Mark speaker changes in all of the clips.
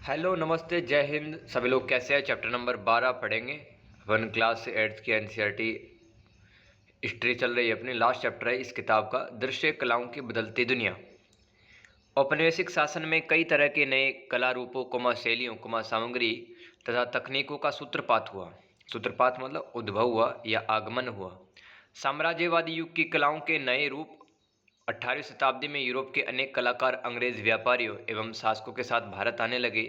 Speaker 1: Hello नमस्ते जय हिंद। सभी लोग कैसे हैं? चैप्टर नंबर 12 पढ़ेंगे। वन क्लास से 8th की एनसीईआरटी हिस्ट्री चल रही है, अपनी लास्ट चैप्टर है इस किताब का, दृश्य कलाओं की बदलती दुनिया। औपनिवेशिक शासन में कई तरह के नए कला रूपों, शैलियों, सामग्री तथा तकनीकों का सूत्रपात हुआ। सूत्रपात मतलब उद्भव हुआ या आगमन हुआ। साम्राज्यवादी युग की कलाओं के नए रूप। 18वीं शताब्दी में यूरोप के अनेक कलाकार अंग्रेज व्यापारियों एवं शासकों के साथ भारत आने लगे।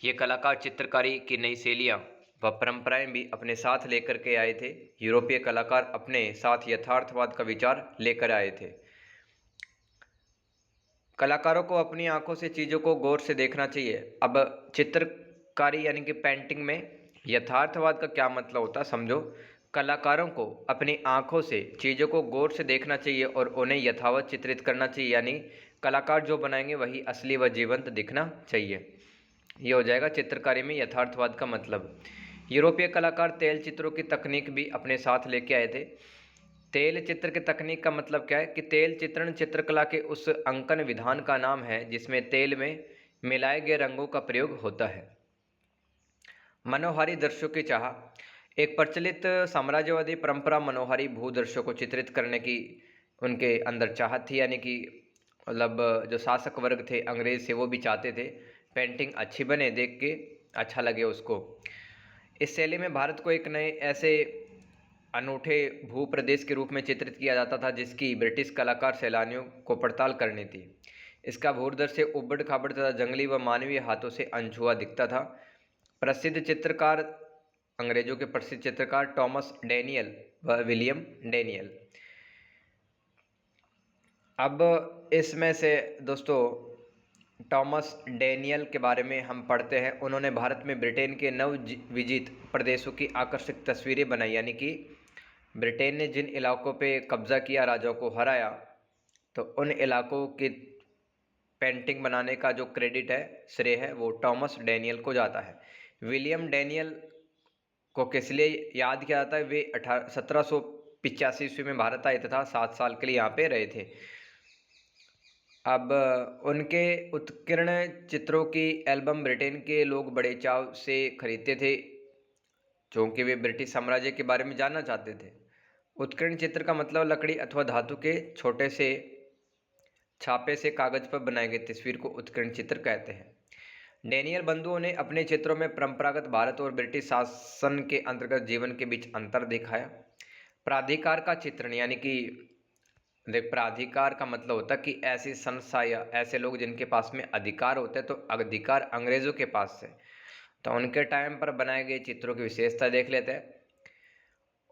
Speaker 1: ये कलाकार चित्रकारी की नई शैलियाँ व परंपराएं भी अपने साथ लेकर के आए थे। यूरोपीय कलाकार अपने साथ यथार्थवाद का विचार लेकर आए थे। कलाकारों को अपनी आंखों से चीज़ों को गौर से देखना चाहिए। अब चित्रकारी यानी कि पेंटिंग में यथार्थवाद का क्या मतलब होता है समझो। कलाकारों को अपनी आंखों से चीज़ों को गौर से देखना चाहिए और उन्हें यथावत चित्रित करना चाहिए, यानी कलाकार जो बनाएंगे वही असली व जीवंत दिखना चाहिए। ये हो जाएगा चित्रकारी में यथार्थवाद का मतलब। यूरोपीय कलाकार तेल चित्रों की तकनीक भी अपने साथ लेके आए थे। तेल चित्र की तकनीक का मतलब क्या है कि तेल चित्रण चित्रकला के उस अंकन विधान का नाम है जिसमें तेल में मिलाए गए रंगों का प्रयोग होता है। मनोहारी दृश्यों की चाह। एक प्रचलित साम्राज्यवादी परंपरा मनोहारी भूदृश्यों को चित्रित करने की उनके अंदर चाहत थी, यानी कि मतलब जो शासक वर्ग थे अंग्रेज से वो भी चाहते थे पेंटिंग अच्छी बने, देख के अच्छा लगे उसको। इस शैली में भारत को एक नए ऐसे अनूठे भूप्रदेश के रूप में चित्रित किया जाता था जिसकी ब्रिटिश कलाकार सैलानियों को पड़ताल करनी थी। इसका भूदृश्य उबड़ खाबड़ तथा जंगली व मानवीय हाथों से अनछुआ दिखता था। प्रसिद्ध चित्रकार, अंग्रेजों के प्रसिद्ध चित्रकार टॉमस डैनियल व विलियम डैनियल। अब इसमें से दोस्तों टॉमस डैनियल के बारे में हम पढ़ते हैं। उन्होंने भारत में ब्रिटेन के नव विजित प्रदेशों की आकर्षक तस्वीरें बनाई, यानी कि ब्रिटेन ने जिन इलाकों पे कब्जा किया, राजाओं को हराया, तो उन इलाकों की पेंटिंग बनाने का जो क्रेडिट है, श्रेय है, वो टॉमस डैनियल को जाता है। विलियम डैनियल को किस लिए याद किया जाता है? वे 1785 ईस्वी में भारत आए तथा 7 साल के लिए यहाँ पे रहे थे। अब उनके उत्कीर्ण चित्रों की एल्बम ब्रिटेन के लोग बड़े चाव से खरीदते थे क्योंकि वे ब्रिटिश साम्राज्य के बारे में जानना चाहते थे। उत्कीर्ण चित्र का मतलब लकड़ी अथवा धातु के छोटे से छापे से कागज पर बनाई गई तस्वीर को उत्कीर्ण चित्र कहते हैं। डैनियल बंधुओं ने अपने चित्रों में परंपरागत भारत और ब्रिटिश शासन के अंतर्गत जीवन के बीच अंतर दिखाया। प्राधिकार का चित्रण, यानी कि देख, प्राधिकार का मतलब होता है कि ऐसी संस्था या ऐसे लोग जिनके पास में अधिकार होते हैं, तो अधिकार अंग्रेजों के पास है, तो उनके टाइम पर बनाए गए चित्रों की विशेषता देख लेते हैं।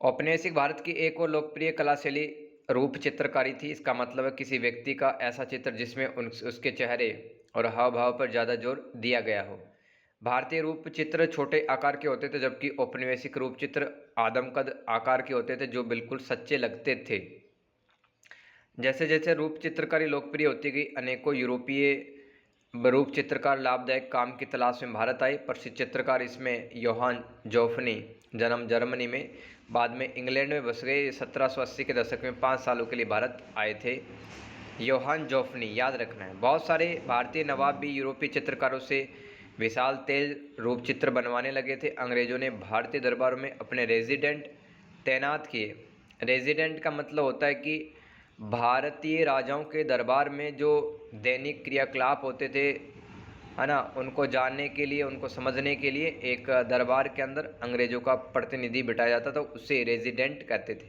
Speaker 1: औपनिवेशिक भारत की एक और लोकप्रिय कला शैली रूप चित्रकारी थी। इसका मतलब है किसी व्यक्ति का ऐसा चित्र जिसमें उसके चेहरे और हाव भाव पर ज़्यादा जोर दिया गया हो। भारतीय रूप चित्र छोटे आकार के होते थे, जबकि औपनिवेशिक रूप चित्र आदमकद आकार के होते थे जो बिल्कुल सच्चे लगते थे। जैसे जैसे रूप चित्रकारी लोकप्रिय होती गई, अनेकों यूरोपीय रूप चित्रकार लाभदायक काम की तलाश में भारत आए। प्रसिद्ध चित्रकार इसमें योहान जोफनी, जन्म जर्मनी में, बाद में इंग्लैंड में बस गए। 1780 के दशक में 5 सालों के लिए भारत आए थे। योहान जोफनी याद रखना है। बहुत सारे भारतीय नवाब भी यूरोपीय चित्रकारों से विशाल तेज रूप चित्र बनवाने लगे थे। अंग्रेजों ने भारतीय दरबार में अपने रेजिडेंट तैनात किए। रेजिडेंट का मतलब होता है कि भारतीय राजाओं के दरबार में जो दैनिक क्रियाकलाप होते थे, है ना, उनको जानने के लिए, उनको समझने के लिए एक दरबार के अंदर अंग्रेजों का प्रतिनिधि बिठाया जाता था, उसे रेजिडेंट कहते थे।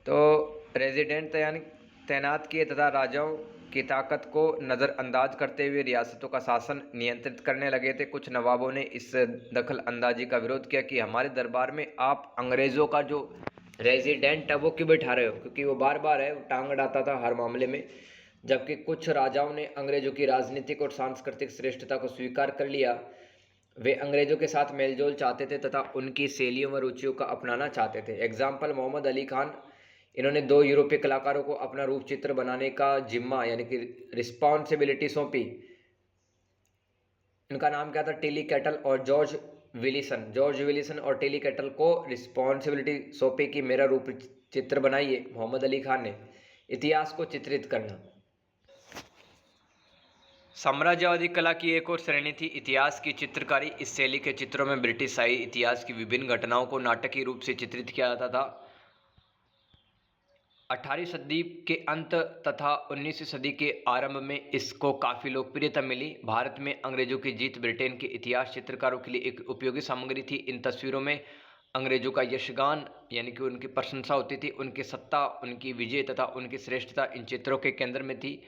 Speaker 1: तो रेजिडेंट यानी तैनात किए तथा राजाओं की ताकत को नज़रअंदाज करते हुए रियासतों का शासन नियंत्रित करने लगे थे। कुछ नवाबों ने इस दखल अंदाजी का विरोध किया कि हमारे दरबार में आप अंग्रेज़ों का जो रेजिडेंट है वो क्यों बैठा रहे हो, क्योंकि वो बार बार है टांग अड़ाता था हर मामले में। जबकि कुछ राजाओं ने अंग्रेजों की राजनीतिक और सांस्कृतिक श्रेष्ठता को स्वीकार कर लिया। वे अंग्रेजों के साथ मेलजोल चाहते थे तथा उनकी शैलियों व रुचियों का अपनाना चाहते थे। एग्जाम्पल मोहम्मद अली खान, इन्होंने 2 यूरोपीय कलाकारों को अपना रूप चित्र बनाने का जिम्मा यानी कि रिस्पॉन्सिबिलिटी सौंपी। इनका नाम क्या था? टिली कैटल और जॉर्ज विलिसन। जॉर्ज विलिसन और टिली कैटल को रिस्पॉन्सिबिलिटी सौंपी कि मेरा रूप चित्र बनाइए। मोहम्मद अली खान ने इतिहास को चित्रित करना। साम्राज्यवादी कला की एक और श्रेणी थी इतिहास की चित्रकारी। इस शैली के चित्रों में ब्रिटिश शाही इतिहास की विभिन्न घटनाओं को नाटकीय रूप से चित्रित किया जाता था। 18वीं सदी के अंत तथा 19वीं सदी के आरंभ में इसको काफ़ी लोकप्रियता मिली। भारत में अंग्रेजों की जीत ब्रिटेन के इतिहास चित्रकारों के लिए एक उपयोगी सामग्री थी। इन तस्वीरों में अंग्रेजों का यशगान यानी कि उनकी प्रशंसा होती थी, उनकी सत्ता, उनकी विजय तथा उनकी श्रेष्ठता इन चित्रों के केंद्र में थी।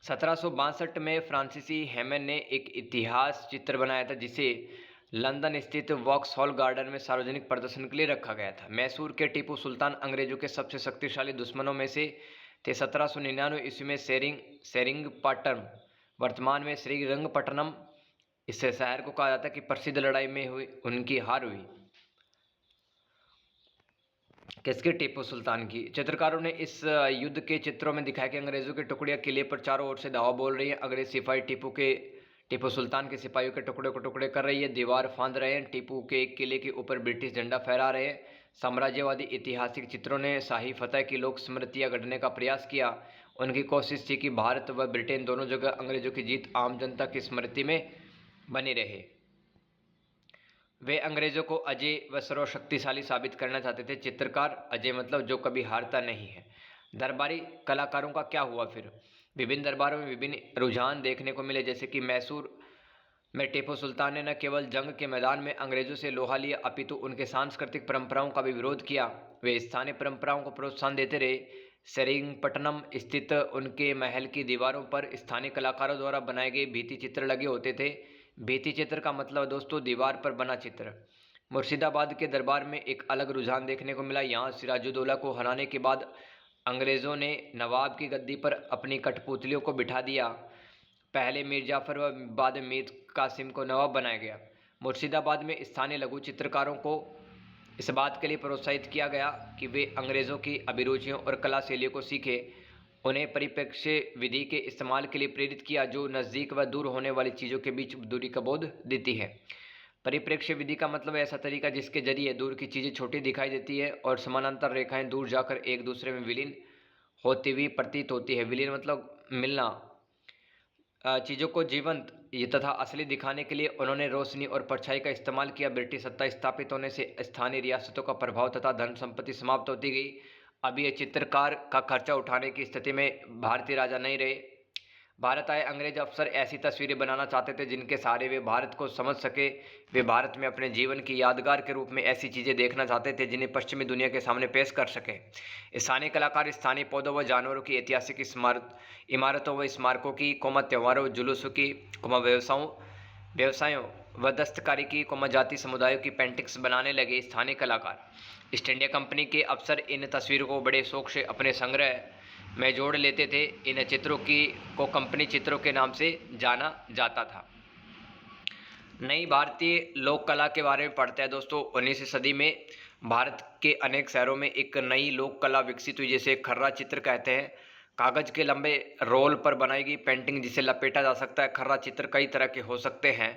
Speaker 1: 1762 में फ्रांसीसी हेमन ने एक इतिहास चित्र बनाया था जिसे लंदन स्थित वॉक्सहॉल गार्डन में सार्वजनिक प्रदर्शन के लिए रखा गया था। मैसूर के टीपू सुल्तान अंग्रेजों के सबसे शक्तिशाली दुश्मनों में से थे। 1799 ईस्वी में सेरिंगपट्टम, वर्तमान में श्रीरंगपट्टनम, इस शहर को कहा जाता है कि प्रसिद्ध लड़ाई में हुई उनकी हार हुई। किसके? टीपू सुल्तान की। चित्रकारों ने इस युद्ध के चित्रों में दिखाया कि अंग्रेजों की टुकड़ियां किले पर चारों ओर से दावा बोल रही हैं। अंग्रेज सिपाही टीपू सुल्तान के सिपाहियों के टुकड़े को टुकड़े कर रही है, दीवार फांद रहे हैं, टीपू के एक किले के ऊपर ब्रिटिश झंडा फहरा रहे हैं। साम्राज्यवादी ऐतिहासिक चित्रों ने शाही फतह की लोक स्मृतियां गढ़ने का प्रयास किया। उनकी कोशिश थी कि भारत व ब्रिटेन दोनों जगह अंग्रेजों की जीत आम जनता की स्मृति में बनी रहे। वे अंग्रेजों को अजय व सर्वशक्तिशाली साबित करना चाहते थे। चित्रकार अजय मतलब जो कभी हारता नहीं है। दरबारी कलाकारों का क्या हुआ फिर? विभिन्न दरबारों में विभिन्न रुझान देखने को मिले, जैसे कि मैसूर में टीपू सुल्तान ने न केवल जंग के मैदान में अंग्रेजों से लोहा लिया अपितु उनके सांस्कृतिक परंपराओं का भी विरोध किया। वे स्थानीय परंपराओं को प्रोत्साहन देते रहे। सेरिंगपट्टनम स्थित उनके महल की दीवारों पर स्थानीय कलाकारों द्वारा बनाए गए भित्ति चित्र लगे होते थे। भित्ति चित्र का मतलब दोस्तों दीवार पर बना चित्र। मुर्शिदाबाद के दरबार में एक अलग रुझान देखने को मिला। यहाँ सिराजुद्दौला को हराने के बाद अंग्रेज़ों ने नवाब की गद्दी पर अपनी कठपुतलियों को बिठा दिया। पहले मीर जाफ़र व बाद मीर कासिम को नवाब बनाया गया। मुर्शिदाबाद में स्थानीय लघु चित्रकारों को इस बात के लिए प्रोत्साहित किया गया कि वे अंग्रेज़ों की अभिरुचियों और कला शैलियों को सीखें। उन्हें परिप्रेक्ष्य विधि के इस्तेमाल के लिए प्रेरित किया जो नज़दीक व दूर होने वाली चीज़ों के बीच दूरी का बोध देती है। परिप्रेक्ष्य विधि का मतलब ऐसा तरीका जिसके जरिए दूर की चीज़ें छोटी दिखाई देती है और समानांतर रेखाएं दूर जाकर एक दूसरे में विलीन होती हुई प्रतीत होती है। विलीन मतलब मिलना। चीज़ों को जीवंत तथा असली दिखाने के लिए उन्होंने रोशनी और परछाई का इस्तेमाल किया। ब्रिटिश सत्ता स्थापित होने से स्थानीय रियासतों का प्रभाव तथा धन संपत्ति समाप्त होती गई। अब ये चित्रकार का खर्चा उठाने की स्थिति में भारतीय राजा नहीं रहे। भारत आए अंग्रेज अफसर ऐसी तस्वीरें बनाना चाहते थे जिनके सहारे वे भारत को समझ सके। वे भारत में अपने जीवन की यादगार के रूप में ऐसी चीज़ें देखना चाहते थे जिन्हें पश्चिमी दुनिया के सामने पेश कर सके। स्थानीय कलाकार स्थानीय पौधों व जानवरों की ऐतिहासिक इमारतों व स्मारकों की, त्योहारों, जुलूसों की, व्यवसायों व दस्तकारी की, जाति समुदायों की पेंटिंग्स बनाने लगे। स्थानीय कलाकार ईस्ट इंडिया कंपनी के अफसर इन तस्वीरों को बड़े शौक से अपने संग्रह में जोड़ लेते थे। इन चित्रों को कंपनी चित्रों के नाम से जाना जाता था। नई भारतीय लोक कला के बारे में पढ़ते हैं दोस्तों। 19वीं सदी में भारत के अनेक शहरों में एक नई लोक कला विकसित हुई जिसे खर्रा चित्र कहते हैं। कागज़ के लंबे रोल पर बनाई गई पेंटिंग जिसे लपेटा जा सकता है। खर्रा चित्र कई तरह के हो सकते हैं।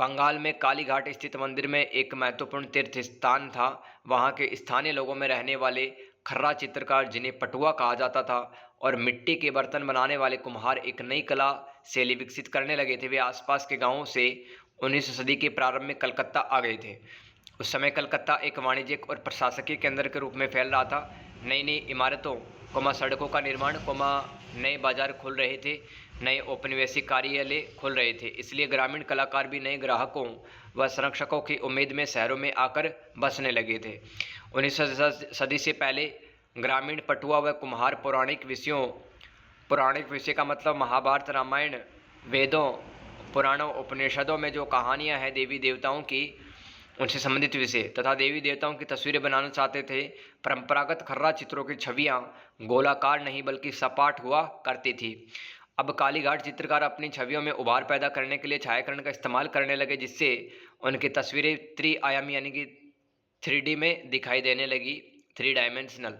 Speaker 1: बंगाल में कालीघाट स्थित मंदिर में एक महत्वपूर्ण तीर्थ स्थान था। वहाँ के स्थानीय लोगों में रहने वाले खर्रा चित्रकार, जिन्हें पटुआ कहा जाता था, और मिट्टी के बर्तन बनाने वाले कुम्हार एक नई कला शैली विकसित करने लगे थे। वे आसपास के गांवों से 19वीं सदी के प्रारंभ में कलकत्ता आ गए थे। उस समय कलकत्ता एक वाणिज्यिक और प्रशासकीय केंद्र के रूप में फैल रहा था। नई नई इमारतों, सड़कों का निर्माण, नए बाजार खुल रहे थे, नए औपनिवेशिक कार्यालय खुल रहे थे। इसलिए ग्रामीण कलाकार भी नए ग्राहकों व संरक्षकों की उम्मीद में शहरों में आकर बसने लगे थे। 19वीं सदी से पहले ग्रामीण पटुआ व कुम्हार पौराणिक विषय का मतलब महाभारत, रामायण, वेदों, पुराणों, उपनिषदों में जो कहानियाँ हैं देवी देवताओं की, उनसे संबंधित विषय तथा देवी देवताओं की तस्वीरें बनाना चाहते थे। परंपरागत खर्रा चित्रों की छवियाँ गोलाकार नहीं बल्कि सपाट हुआ करती थी। अब कालीघाट चित्रकार अपनी छवियों में उभार पैदा करने के लिए छायाकरण का इस्तेमाल करने लगे, जिससे उनकी तस्वीरें त्रिआयामी यानी कि 3D में दिखाई देने लगी, 3 डायमेंशनल।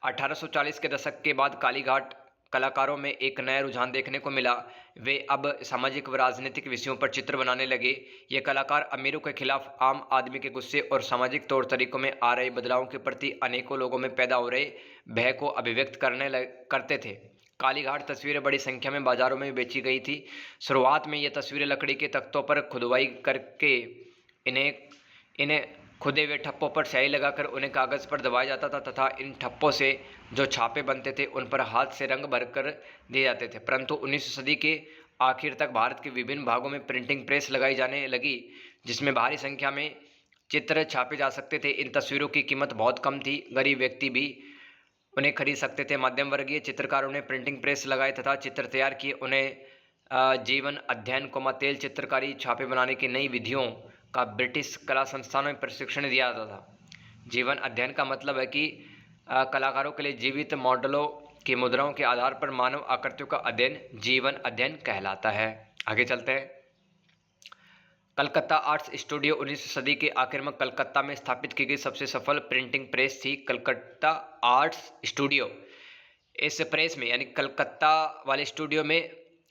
Speaker 1: 1840 के दशक के बाद कालीघाट कलाकारों में एक नया रुझान देखने को मिला। वे अब सामाजिक व राजनीतिक विषयों पर चित्र बनाने लगे। ये कलाकार अमीरों के खिलाफ आम आदमी के गुस्से और सामाजिक तौर तरीकों में आ रहे बदलावों के प्रति अनेकों लोगों में पैदा हो रहे भय को अभिव्यक्त करते थे। कालीघाट तस्वीरें बड़ी संख्या में बाजारों में बेची गई थी। शुरुआत में ये तस्वीरें लकड़ी के तख्तों पर खुदवाई करके इन्हें इन्हें खुदे हुए ठप्पों पर स्याही लगाकर उन्हें कागज़ पर दबाया जाता था तथा इन ठप्पों से जो छापे बनते थे उन पर हाथ से रंग भरकर दिए जाते थे। परंतु 19वीं सदी के आखिर तक भारत के विभिन्न भागों में प्रिंटिंग प्रेस लगाई जाने लगी, जिसमें भारी संख्या में चित्र छापे जा सकते थे। इन तस्वीरों की कीमत बहुत कम थी, गरीब व्यक्ति भी उन्हें खरीद सकते थे। मध्यम वर्गीय चित्रकारों ने प्रिंटिंग प्रेस लगाए तथा चित्र तैयार किए। उन्हें जीवन अध्ययन तेल चित्रकारी छापे बनाने की नई विधियों का ब्रिटिश कला संस्थानों में प्रशिक्षण दिया जाता था। जीवन अध्ययन का मतलब है कि कलाकारों के लिए जीवित मॉडलों की मुद्राओं के आधार पर मानव आकृतियों का अध्ययन जीवन अध्ययन कहलाता है। आगे चलते हैं। कलकत्ता आर्ट्स स्टूडियो 19वीं सदी के आखिर में कलकत्ता में स्थापित की गई सबसे सफल प्रिंटिंग प्रेस थी कलकत्ता आर्ट्स स्टूडियो। इस प्रेस में यानी कलकत्ता वाले स्टूडियो में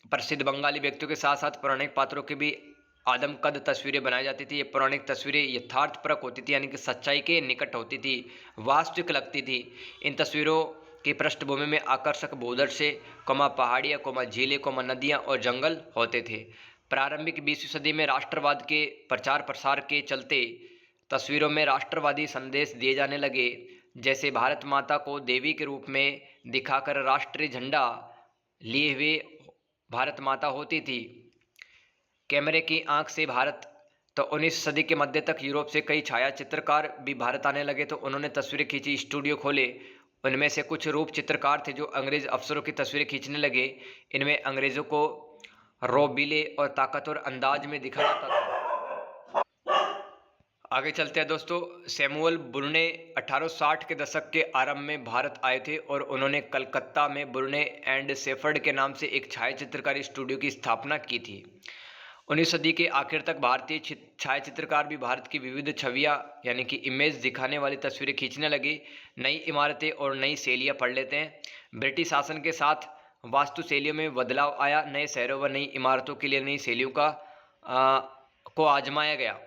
Speaker 1: प्रसिद्ध बंगाली व्यक्तियों के साथ साथ पौराणिक पात्रों की भी आदमकद तस्वीरें बनाई जाती थी। ये पौराणिक तस्वीरें यथार्थपरक होती थी, यानी कि सच्चाई के निकट होती थी, वास्तविक लगती थी। इन तस्वीरों की पृष्ठभूमि में आकर्षक भूदृश्य, पहाड़ियाँ, झीलें, नदियाँ और जंगल होते थे। प्रारंभिक 20वीं सदी में राष्ट्रवाद के प्रचार प्रसार के चलते तस्वीरों में राष्ट्रवादी संदेश दिए जाने लगे, जैसे भारत माता को देवी के रूप में दिखाकर राष्ट्रीय झंडा लिए हुए भारत माता होती थी। कैमरे की आंख से भारत। तो 19वीं सदी के मध्य तक यूरोप से कई छाया चित्रकार भी भारत आने लगे, तो उन्होंने तस्वीरें खींची, स्टूडियो खोले। उनमें से कुछ रूप चित्रकार थे जो अंग्रेज अफसरों की तस्वीरें खींचने लगे। इनमें अंग्रेजों को रोबीले और ताकतवर अंदाज में दिखा जाता था। आगे चलते हैं दोस्तों। सैमुअल बुर्ने 1860 के दशक के आरंभ में भारत आए थे और उन्होंने कलकत्ता में बुर्ने एंड सेफर्ड के नाम से एक छाया चित्रकारी स्टूडियो की स्थापना की थी। 19वीं सदी के आखिर तक भारतीय छाया चित्रकार भी भारत की विविध छवियां यानी कि इमेज दिखाने वाली तस्वीरें खींचने लगी। नई इमारतें और नई शैलियां पढ़ लेते हैं। ब्रिटिश शासन के साथ वास्तु शैलियों में बदलाव आया। नए शहरों व नई इमारतों के लिए नई शैलियों को आजमाया गया।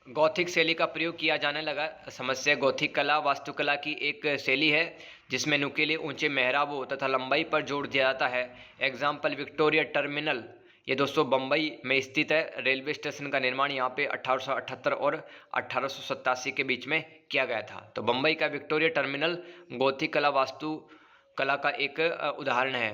Speaker 1: गौथिक शैली का प्रयोग किया जाने लगा। समस्या गौथिक कला वास्तुकला की एक शैली है जिसमें नुकीले ऊंचे मेहराबों तथा लंबाई पर जोर दिया जाता है। एग्जाम्पल विक्टोरिया टर्मिनल, ये दोस्तों बम्बई में स्थित है। रेलवे स्टेशन का निर्माण यहाँ पे 1878 और 1887 के बीच में किया गया था। तो बम्बई का विक्टोरिया टर्मिनल गौथिक कला वास्तु कला का एक उदाहरण है।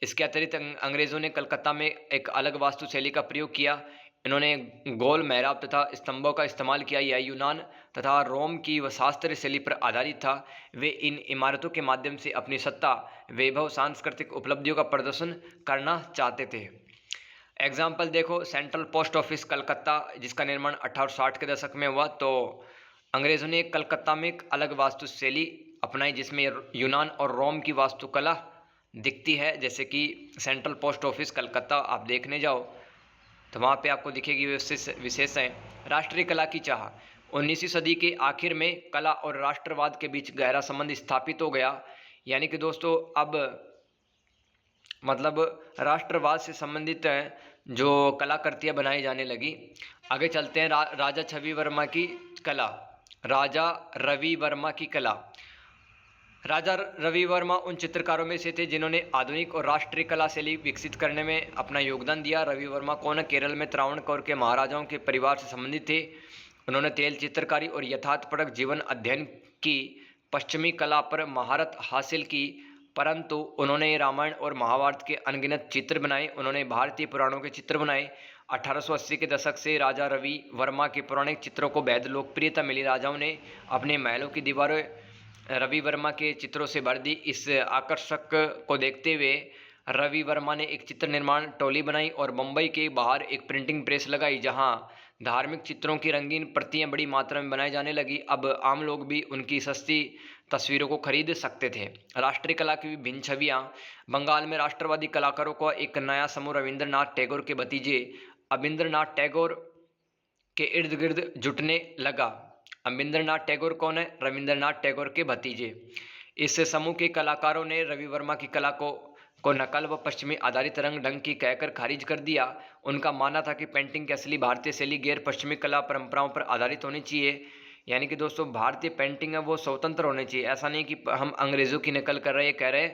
Speaker 1: इसके अतिरिक्त अंग्रेज़ों ने कलकत्ता में एक अलग वास्तु शैली का प्रयोग किया। इन्होंने गोल मेहराब तथा स्तंभों का इस्तेमाल किया। यह यूनान तथा रोम की शास्त्रीय शैली पर आधारित था। वे इन इमारतों के माध्यम से अपनी सत्ता, वैभव, सांस्कृतिक उपलब्धियों का प्रदर्शन करना चाहते थे। एग्जाम्पल देखो, सेंट्रल पोस्ट ऑफिस कलकत्ता, जिसका निर्माण 1860 के दशक में हुआ। तो अंग्रेज़ों ने कलकत्ता में एक अलग वास्तु शैली अपनाई जिसमें यूनान और रोम की वास्तुकला दिखती है। जैसे कि सेंट्रल पोस्ट ऑफिस कलकत्ता आप देखने जाओ तो वहाँ पे आपको दिखेगी विशेषताएं। राष्ट्रीय कला की चाह। 19वीं सदी के आखिर में कला और राष्ट्रवाद के बीच गहरा संबंध स्थापित हो गया। यानी कि दोस्तों अब मतलब राष्ट्रवाद से संबंधित जो कलाकृतियाँ बनाई जाने लगी। आगे चलते हैं। राजा छवि वर्मा की कला। राजा रवि वर्मा की कला। राजा रवि वर्मा उन चित्रकारों में से थे जिन्होंने आधुनिक और राष्ट्रीय कला शैली विकसित करने में अपना योगदान दिया। रवि वर्मा कौन है? केरल में त्रावणकोर के महाराजाओं के परिवार से संबंधित थे। उन्होंने तेल चित्रकारी और यथार्थपरक जीवन अध्ययन की, पश्चिमी कला पर महारत हासिल की, परंतु उन्होंने रामायण और महाभारत के अनगिनत चित्र बनाए। उन्होंने भारतीय पुराणों के चित्र बनाए। 1880 के दशक से राजा रवि वर्मा के पौराणिक चित्रों को बेहद लोकप्रियता मिली। राजाओं ने अपने महलों की दीवारें रवि वर्मा के चित्रों से भर दी। इस आकर्षक को देखते हुए रवि वर्मा ने एक चित्र निर्माण टोली बनाई और मुंबई के बाहर एक प्रिंटिंग प्रेस लगाई जहां धार्मिक चित्रों की रंगीन प्रतियां बड़ी मात्रा में बनाई जाने लगी। अब आम लोग भी उनकी सस्ती तस्वीरों को खरीद सकते थे। राष्ट्रीय कला की विभिन्न छवियां। बंगाल में राष्ट्रवादी कलाकारों का एक नया समूह रविंद्रनाथ टैगोर के भतीजे अबिंद्रनाथ टैगोर के इर्द गिर्द जुटने लगा। अबिंद्रनाथ टैगोर कौन है? रविंद्रनाथ टैगोर के भतीजे। इस समूह के कलाकारों ने रवि वर्मा की कला को नकल व पश्चिमी आधारित रंग ढंग की कहकर खारिज कर दिया। उनका मानना था कि पेंटिंग की असली भारतीय शैली गैर पश्चिमी कला परंपराओं पर आधारित होनी चाहिए। यानी कि दोस्तों भारतीय पेंटिंग है वो स्वतंत्र होनी चाहिए। ऐसा नहीं कि हम अंग्रेज़ों की नकल कर रहे हैं, कह रहे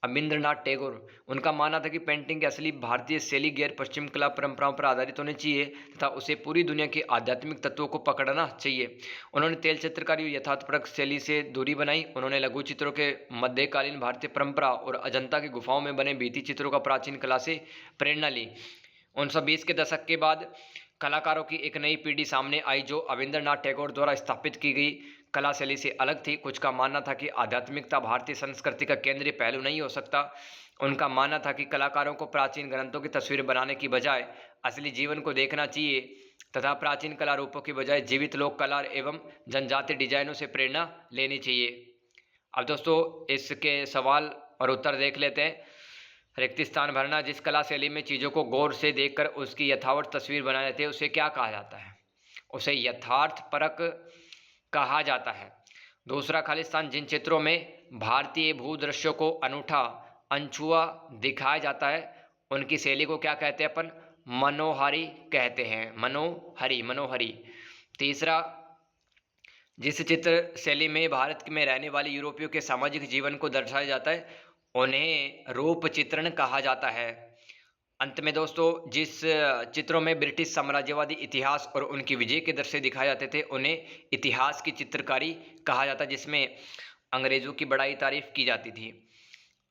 Speaker 1: अविंद्रनाथ टैगोर, उनका मानना था कि पेंटिंग की असली भारतीय शैली गैर पश्चिम कला परंपराओं पर आधारित होनी चाहिए तथा उसे पूरी दुनिया के आध्यात्मिक तत्वों को पकड़ना चाहिए। उन्होंने तेल चित्रकारी और यथार्थपरक शैली से दूरी बनाई। उन्होंने लघु चित्रों के मध्यकालीन भारतीय परंपरा और अजंता की गुफाओं में बने भित्ति चित्रों का प्राचीन कला से प्रेरणा ली। 1920 के दशक के बाद कलाकारों की एक नई पीढ़ी सामने आई जो अविंद्रनाथ टैगोर द्वारा स्थापित की गई कला शैली से अलग थी। कुछ का मानना था कि आध्यात्मिकता भारतीय संस्कृति का केंद्रीय पहलू नहीं हो सकता। उनका मानना था कि कलाकारों को प्राचीन ग्रंथों की तस्वीरें बनाने की बजाय असली जीवन को देखना चाहिए तथा प्राचीन कला रूपों की बजाय जीवित लोक कला एवं जनजातीय डिजाइनों से प्रेरणा लेनी चाहिए। अब दोस्तों इसके सवाल और उत्तर देख लेते हैं। रिक्त स्थान भरना, जिस कला शैली में चीज़ों को गौर से देखकर उसकी यथावत तस्वीर बनाई जाती है उसे क्या कहा जाता है? उसे यथार्थपरक कहा जाता है। दूसरा खाली स्थान, जिन चित्रों में भारतीय भूदृश्यों को अनूठा अनछुआ दिखाया जाता है उनकी शैली को क्या कहते हैं? अपन मनोहारी कहते हैं। मनोहरी। तीसरा, जिस चित्र शैली में भारत में रहने वाले यूरोपियों के सामाजिक जीवन को दर्शाया जाता है उन्हें रूप चित्रण कहा जाता है। अंत में दोस्तों, जिस चित्रों में ब्रिटिश साम्राज्यवादी इतिहास और उनकी विजय के दृश्य दिखाए जाते थे उन्हें इतिहास की चित्रकारी कहा जाता है, जिसमें अंग्रेजों की बड़ाई तारीफ की जाती थी।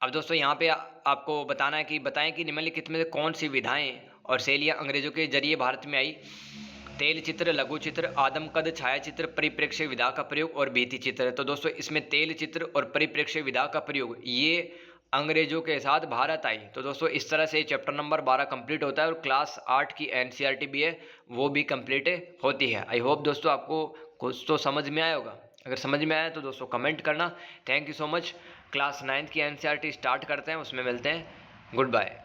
Speaker 1: अब दोस्तों यहाँ पे आपको बताना है कि बताएं कि निम्नलिखित में से कौन सी विधाएं और शैलियाँ अंग्रेजों के जरिए भारत में आई? तेल चित्र, लघु चित्र, आदमकद छायाचित्र, परिप्रेक्ष्य विधा का प्रयोग और भित्ति चित्र। तो दोस्तों इसमें तेल चित्र और परिप्रेक्ष्य विधा का प्रयोग ये अंग्रेजों के साथ भारत आई। तो दोस्तों इस तरह से चैप्टर नंबर 12 कंप्लीट होता है और क्लास 8 की एनसीईआरटी भी है वो भी कंप्लीट होती है। आई होप दोस्तों आपको कुछ तो समझ में आया होगा। अगर समझ में आया तो दोस्तों कमेंट करना। Thank you so much. Class 9 की एनसीईआरटी स्टार्ट करते हैं, उसमें मिलते हैं। Good bye.